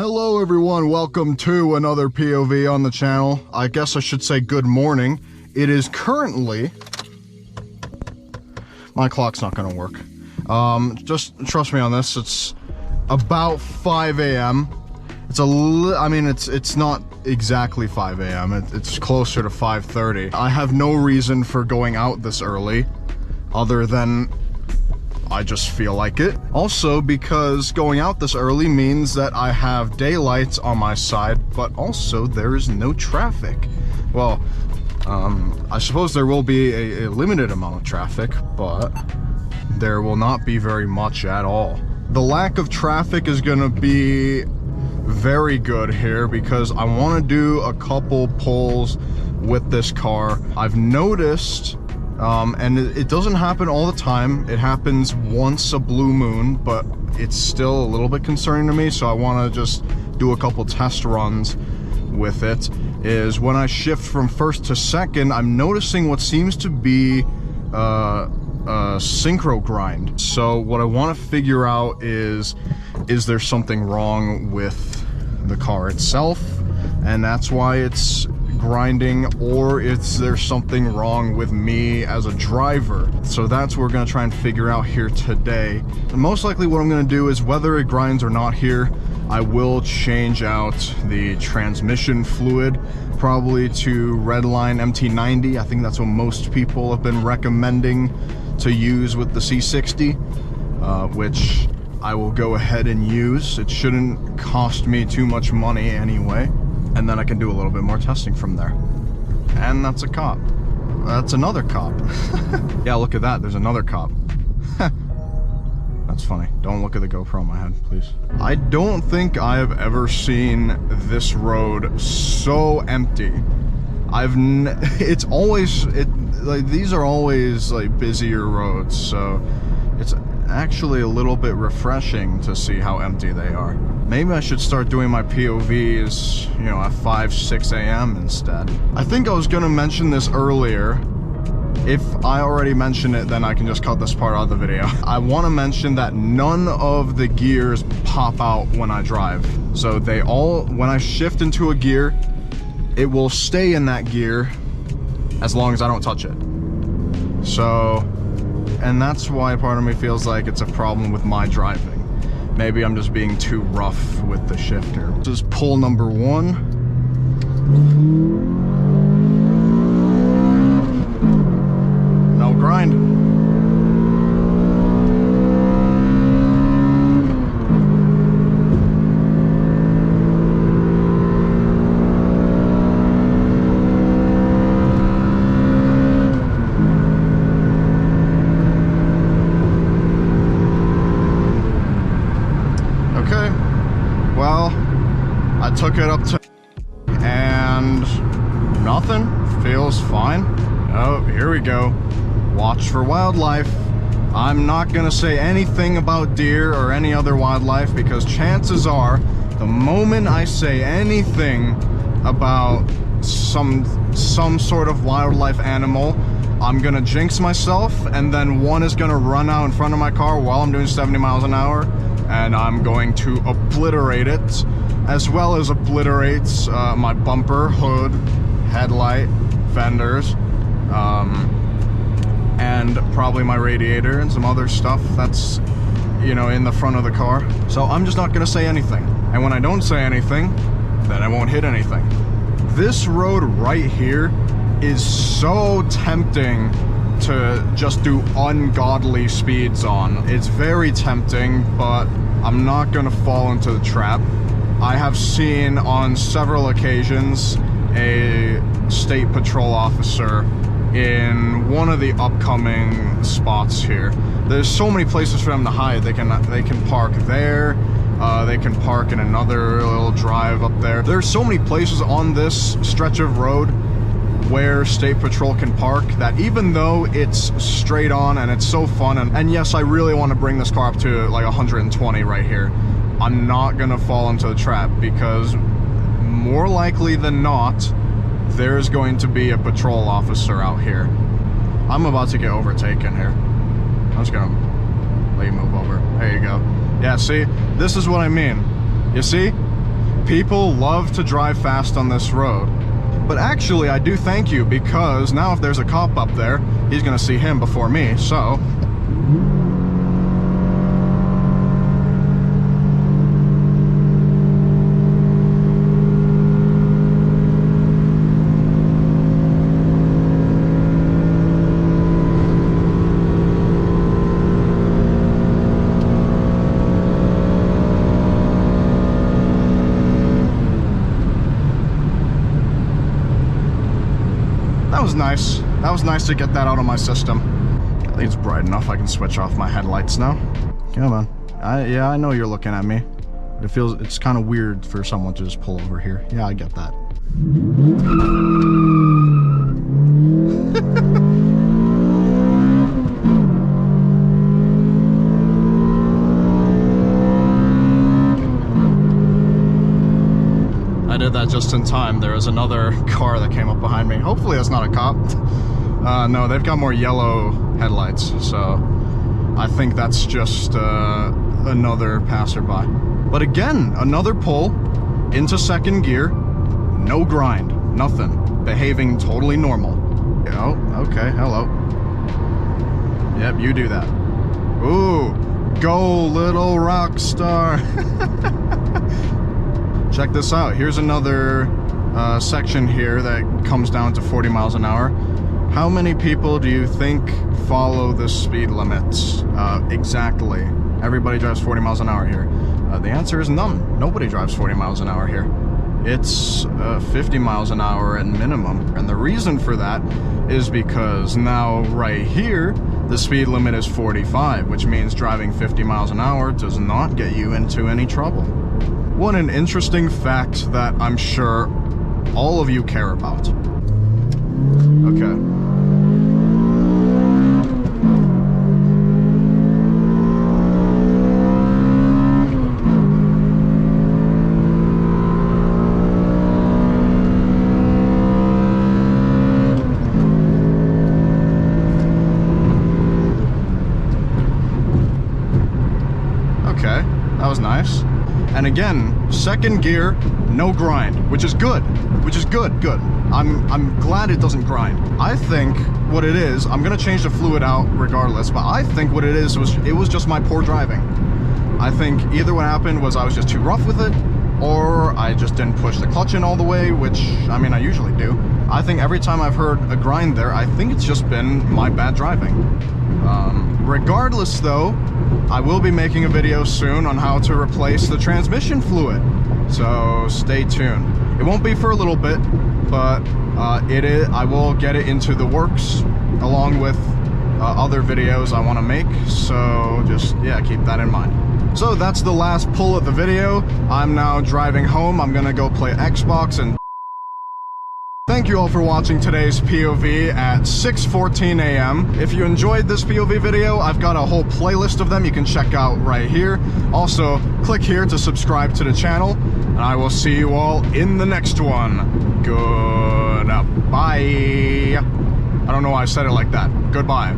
Hello everyone, welcome to another POV on the channel. I guess I should say good morning. It is currently... My clock's not gonna work. Just trust me on this, it's about 5 a.m. It's not exactly 5 a.m. It's closer to 5:30. I have no reason for going out this early, other than I just feel like it. Also, because going out this early means that I have daylight on my side, but also there is no traffic. Well, I suppose there will be a limited amount of traffic, but there will not be very much at all. The lack of traffic is gonna be very good here because I want to do a couple pulls with this car. I've noticed, and it doesn't happen all the time, it happens once a blue moon, but it's still a little bit concerning to me, so I want to just do a couple test runs with it. Is when I shift from first to second, I'm noticing what seems to be a synchro grind. So what I want to figure out is there something wrong with the car itself, and that's why it's grinding, or is there something wrong with me as a driver? So that's what we're going to try and figure out here today. And most likely what I'm going to do is, whether it grinds or not here, I will change out the transmission fluid, probably to Redline MT90. I think that's what most people have been recommending to use with the C60, which I will go ahead and use. It shouldn't cost me too much money anyway, and then I can do a little bit more testing from there. And that's a cop. That's another cop. Yeah, look at that, there's another cop. That's funny. Don't look at the GoPro on my head, please. I don't think I have ever seen this road so empty. It's always, these are always like busier roads, so it's actually a little bit refreshing to see how empty they are. Maybe I should start doing my POVs, you know, at 5, 6 a.m. instead. I think I was gonna mention this earlier. If I already mentioned it, then I can just cut this part out of the video. I want to mention that none of the gears pop out when I drive. So they all, when I shift into a gear, it will stay in that gear as long as I don't touch it. So, and that's why part of me feels like it's a problem with my driving. Maybe I'm just being too rough with the shifter. This is pull number 1. No grind. Took it up to, and nothing, feels fine. Oh, here we go. Watch for wildlife. I'm not gonna say anything about deer or any other wildlife, because chances are the moment I say anything about some sort of wildlife animal, I'm gonna jinx myself, and then one is gonna run out in front of my car while I'm doing 70 miles an hour, and I'm going to obliterate it, as well as obliterates my bumper, hood, headlight, fenders, and probably my radiator and some other stuff that's, you know, in the front of the car. So I'm just not gonna say anything. And when I don't say anything, then I won't hit anything. This road right here is so tempting to just do ungodly speeds on. It's very tempting, but I'm not gonna fall into the trap. I have seen on several occasions a state patrol officer in one of the upcoming spots here. There's so many places for them to hide. They can park there, they can park in another little drive up there. There's so many places on this stretch of road where state patrol can park, that even though it's straight on and it's so fun, and yes, I really want to bring this car up to like 120 right here, I'm not gonna fall into the trap, because more likely than not, there's going to be a patrol officer out here. I'm about to get overtaken here. I'm just gonna let you move over. There you go. Yeah, see, this is what I mean. You see? People love to drive fast on this road. But actually, I do thank you, because now if there's a cop up there, he's gonna see him before me, so... That was nice. That was nice to get that out of my system. I think it's bright enough. I can switch off my headlights now. Come on. Yeah, I know you're looking at me. But it's kind of weird for someone to just pull over here. Yeah, I get that. I did that just in time. There was another car that came up behind me. Hopefully that's not a cop. No, they've got more yellow headlights, so I think that's just another passerby. But again, another pull into second gear, no grind, nothing, behaving totally normal. Oh, okay, hello. Yep, you do that. Ooh, go little rock star. Check this out. Here's another section here that comes down to 40 miles an hour. How many people do you think follow the speed limits? Exactly. Everybody drives 40 miles an hour here. The answer is none. Nobody drives 40 miles an hour here. It's 50 miles an hour at minimum. And the reason for that is because now right here, the speed limit is 45, which means driving 50 miles an hour does not get you into any trouble. What an interesting fact that I'm sure all of you care about. Okay. Okay, that was nice. And again, second gear, no grind, which is good. Good. I'm glad it doesn't grind. I think what it is, I'm gonna change the fluid out regardless, but I think what it is was, it was just my poor driving. I think either what happened was I was just too rough with it, or I just didn't push the clutch in all the way, which, I mean, I usually do. I think every time I've heard a grind there, I think it's just been my bad driving. Regardless though, I will be making a video soon on how to replace the transmission fluid, so stay tuned. It won't be for a little bit, but I will get it into the works along with other videos I want to make, so just, yeah, keep that in mind. So that's the last pull of the video. I'm now driving home. I'm gonna go play Xbox and... Thank you all for watching today's POV at 6:14 a.m. If you enjoyed this POV video, I've got a whole playlist of them you can check out right here. Also, click here to subscribe to the channel, and I will see you all in the next one. Goodbye. I don't know why I said it like that. Goodbye.